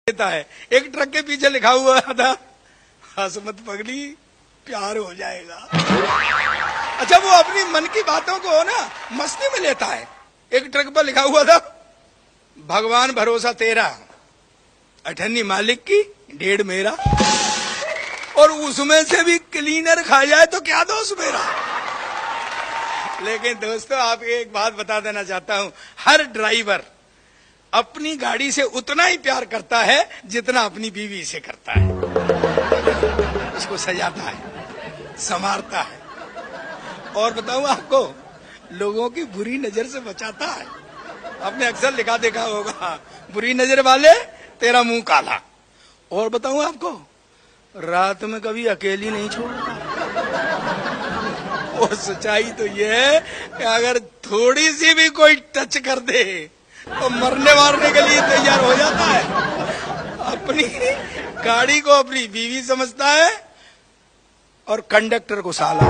देता है। एक ट्रक के पीछे लिखा हुआ था, हसमत पगली प्यार हो जाएगा। अच्छा, वो अपनी मन की बातों को ना मस्ती में लेता है। एक ट्रक पर लिखा हुआ था, भगवान भरोसा तेरा, अठन्नी मालिक की डेढ़ मेरा, और उसमें से भी क्लीनर खा जाए तो क्या दोष मेरा। लेकिन दोस्तों, आप एक बात बता देना चाहता हूं, हर ड्राइवर अपनी गाड़ी से उतना ही प्यार करता है जितना अपनी बीवी से करता है। उसको सजाता है, संवारता है, और बताऊं आपको, लोगों की बुरी नजर से बचाता है। आपने अक्सर लिखा देखा होगा, बुरी नजर वाले तेरा मुंह काला। और बताऊं आपको, रात में कभी अकेली नहीं छोड़ता। और सच्चाई तो यह है कि अगर थोड़ी सी भी कोई टच कर दे तो मरने मारने के लिए तैयार हो जाता है। अपनी गाड़ी को अपनी बीवी समझता है और कंडक्टर को साला।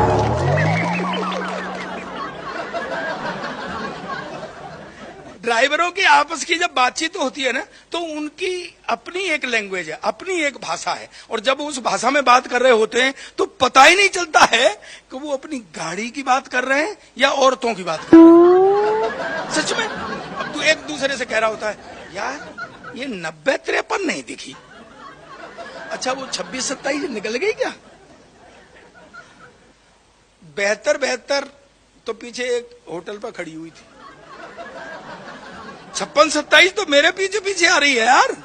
ड्राइवरों की आपस की जब बातचीत होती है ना, तो उनकी अपनी एक लैंग्वेज है, अपनी एक भाषा है, और जब उस भाषा में बात कर रहे होते हैं तो पता ही नहीं चलता है कि वो अपनी गाड़ी की बात कर रहे हैं या औरतों की बात कर रहे हैं। सच में, अब तू एक दूसरे से कह रहा होता है, यार ये 90-53 नहीं दिखी, अच्छा वो 26-27 निकल गई क्या। 72 तो पीछे एक होटल पर खड़ी हुई थी, 56-27 तो मेरे पीछे पीछे आ रही है यार।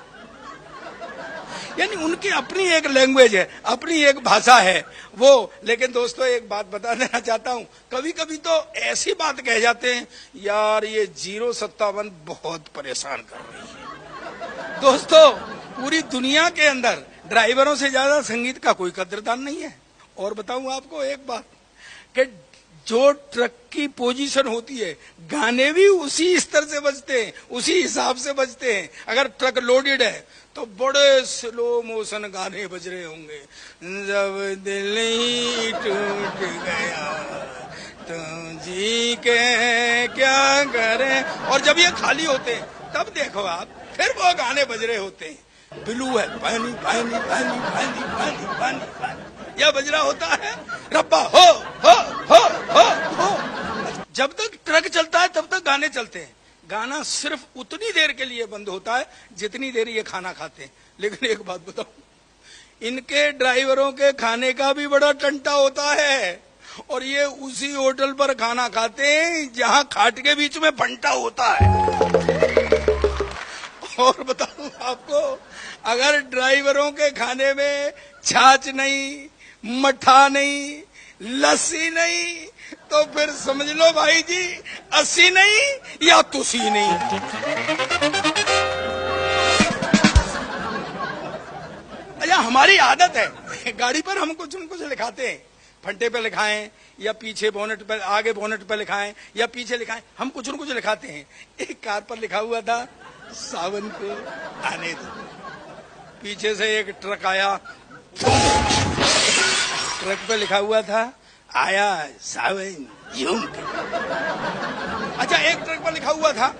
यानी उनकी अपनी एक लैंग्वेज है, अपनी एक भाषा है वो। लेकिन दोस्तों, एक बात बता देना चाहता हूं, कभी कभी तो ऐसी बात कह जाते हैं, यार ये 057 बहुत परेशान कर रही है। दोस्तों, पूरी दुनिया के अंदर ड्राइवरों से ज्यादा संगीत का कोई कदरदान नहीं है। और बताऊं आपको एक बात, कि जो ट्रक की पोजीशन होती है, गाने भी उसी स्तर से बजते हैं, उसी हिसाब से बजते हैं। अगर ट्रक लोडेड है तो बड़े स्लो मोशन गाने बज रहे होंगे, जब दिल ही टूट गया तो जी के क्या करें। और जब ये खाली होते हैं तब देखो आप, फिर वो गाने बज रहे होते हैं, ब्लू है पानी पानी पानी पानी पानी पानी पानी, यह बज रहा होता है, रब्बा हो हो हो हो हो। जब तक ट्रक चलता है तब तक गाने चलते हैं। गाना सिर्फ उतनी देर के लिए बंद होता है जितनी देर ये खाना खाते हैं। लेकिन एक बात बताऊं, इनके ड्राइवरों के खाने का भी बड़ा टंटा होता है, और ये उसी होटल पर खाना खाते हैं जहां खाट के बीच में फंटा होता है। और बताऊं आपको, अगर ड्राइवरों के खाने में छाछ नहीं, मठा नहीं, लस्सी नहीं, तो फिर समझ लो भाई जी, 80 नहीं या तुसी नहीं। अच्छा, हमारी आदत है, गाड़ी पर हम कुछ न कुछ लिखाते हैं, फंटे पे लिखाएं या पीछे बोनेट पे, आगे बोनेट पे लिखाएं या पीछे लिखाएं, हम कुछ न कुछ लिखाते हैं। एक कार पर लिखा हुआ था, सावन को आने दो। पीछे से एक ट्रक आया, ट्रक पे लिखा हुआ था, आया सावन झूम के। अच्छा, एक ट्रक पर लिखा हुआ था,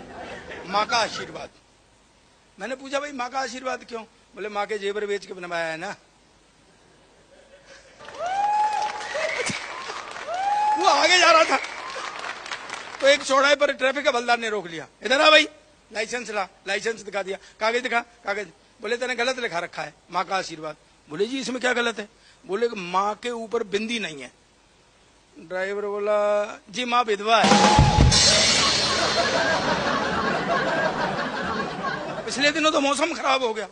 माँ का आशीर्वाद। मैंने पूछा, भाई माँ का आशीर्वाद क्यों? बोले माँ के जेवर बेच के बनवाया है ना। वो आगे जा रहा था तो एक चौराहे पर ट्रैफिक के हवलदार ने रोक लिया, इधर आ भाई, लाइसेंस ला। लाइसेंस दिखा दिया, कागज दिखा, कागज। बोले तेने गलत लिखा रखा है, माँ का आशीर्वाद। बोले जी इसमें क्या गलत है? बोले माँ के ऊपर बिंदी नहीं है। ड्राइवर बोला, जी माँ विधवा है। पिछले दिनों तो मौसम खराब हो गया,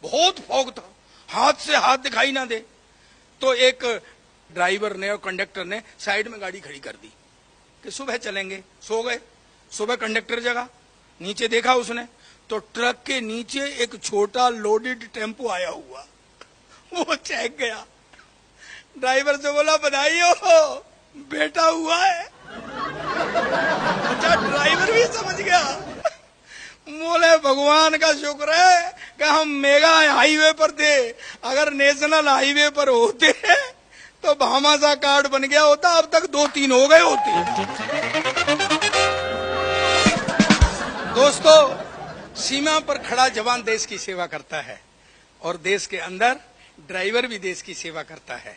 बहुत फॉग था, हाथ से हाथ दिखाई ना दे। तो एक ड्राइवर ने और कंडक्टर ने साइड में गाड़ी खड़ी कर दी कि सुबह चलेंगे। सो गए। सुबह कंडक्टर जगा, नीचे देखा उसने तो ट्रक के नीचे एक छोटा लोडेड टेम्पो आया हुआ। वो चेक गया, ड्राइवर से बोला, बधाई हो, बेटा हुआ है। अच्छा, ड्राइवर भी समझ गया। बोले भगवान का शुक्र है कि हम मेगा हाईवे पर थे, अगर नेशनल हाईवे पर होते तो भामाशाह कार्ड बन गया होता, अब तक 2-3 हो गए होते। दोस्तों, सीमा पर खड़ा जवान देश की सेवा करता है और देश के अंदर ड्राइवर भी देश की सेवा करता है।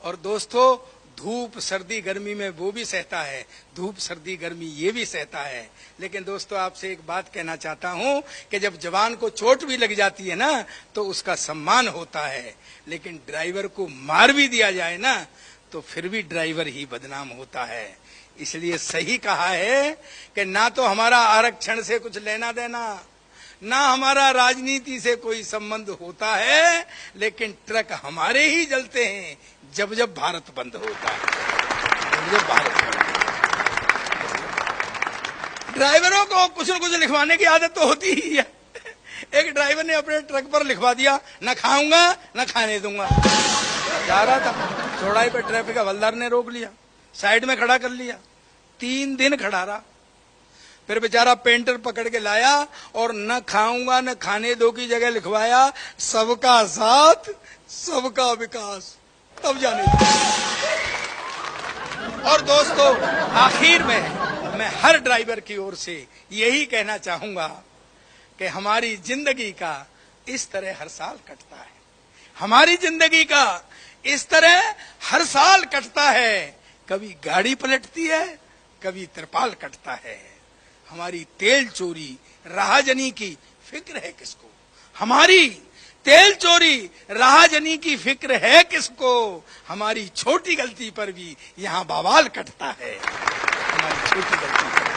और दोस्तों, धूप सर्दी गर्मी में वो भी सहता है, धूप सर्दी गर्मी ये भी सहता है। लेकिन दोस्तों, आपसे एक बात कहना चाहता हूं कि जब जवान को चोट भी लग जाती है ना तो उसका सम्मान होता है, लेकिन ड्राइवर को मार भी दिया जाए ना तो फिर भी ड्राइवर ही बदनाम होता है। इसलिए सही कहा है कि ना तो हमारा आरक्षण से कुछ लेना देना, ना हमारा राजनीति से कोई संबंध होता है, लेकिन ट्रक हमारे ही जलते हैं जब जब भारत बंद होता है, जब जब भारत बंद होता है। ड्राइवरों को कुछ न कुछ लिखवाने की आदत तो होती ही है। एक ड्राइवर ने अपने ट्रक पर लिखवा दिया, न खाऊंगा न खाने दूंगा। जा रहा था, चौड़ाई पर ट्रैफिक हवलदार ने रोक लिया, साइड में खड़ा कर लिया, 3 दिन खड़ा रहा। फिर बेचारा पेंटर पकड़ के लाया और न खाऊंगा न खाने दो की जगह लिखवाया, सबका साथ सबका विकास। तब जाने दो। और दोस्तों, आखिर में मैं हर ड्राइवर की ओर से यही कहना चाहूंगा कि हमारी जिंदगी का इस तरह हर साल कटता है, हमारी जिंदगी का इस तरह हर साल कटता है। कभी गाड़ी पलटती है, कभी तिरपाल कटता है। हमारी तेल चोरी राहजनी की फिक्र है किसको? हमारी तेल चोरी राहजनी की फिक्र है किसको? हमारी छोटी गलती पर भी यहाँ बवाल कटता है, हमारी छोटी गलती पर।